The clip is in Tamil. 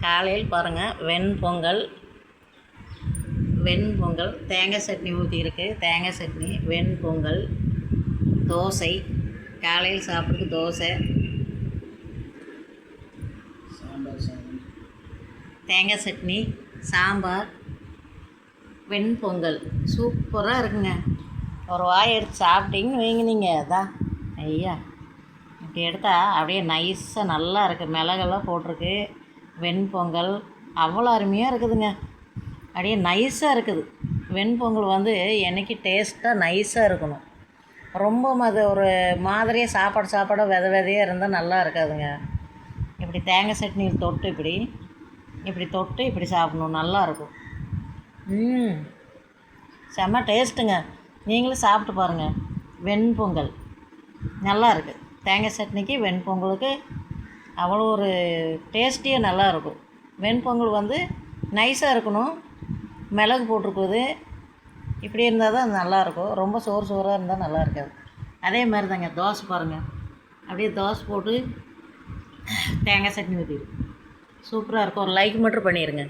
காலையில் பாருங்கள் வெண்பொங்கல் தேங்காய் சட்னி ஊற்றிருக்கு. தேங்காய் சட்னி, வெண்பொங்கல், தோசை. காலையில் சாப்பிட்றதுக்கு தோசை, தேங்காய் சட்னி, சாம்பார், வெண்பொங்கல் சூப்பராக இருக்குங்க. ஒரு வாய் எடுத்து சாப்பிட்டீங்கன்னு வைங்க நீங்கள். அதான் ஐயா இப்படி எடுத்தால் அப்படியே நைஸாக நல்லா இருக்குது. மிளகெல்லாம் போட்டிருக்கு. வெண்பொங்கல் அவ்வளோ அருமையாக இருக்குதுங்க. அப்படியே நைஸாக இருக்குது. வெண்பொங்கல் வந்து என்றைக்கு டேஸ்ட்டாக நைஸாக இருக்கணும். ரொம்ப அது ஒரு மாதிரியாக சாப்பாடாக விதையாக இருந்தால் நல்லா இருக்காதுங்க. இப்படி தேங்காய் சட்னி தொட்டு இப்படி தொட்டு இப்படி சாப்பிடணும், நல்லாயிருக்கும். செம்ம டேஸ்ட்டுங்க. நீங்களும் சாப்பிட்டு பாருங்கள். வெண்பொங்கல் நல்லா இருக்குது. தேங்காய் சட்னிக்கு வெண்பொங்கலுக்கு அவ்வளோ ஒரு டேஸ்டியாக நல்லாயிருக்கும். வெண்பொங்கல் வந்து நைஸாக இருக்கணும், மிளகு போட்டிருக்குது. இப்படி இருந்தால் தான் நல்லாயிருக்கும். ரொம்ப சோறாக இருந்தால் நல்லா இருக்காது. அதே மாதிரி தாங்க தோசை பாருங்கள். அப்படியே தோசை போட்டு தேங்காய் சட்னி ஊற்றிடும், சூப்பராக இருக்கும். ஒரு லைக் மட்டும் பண்ணிடுங்க.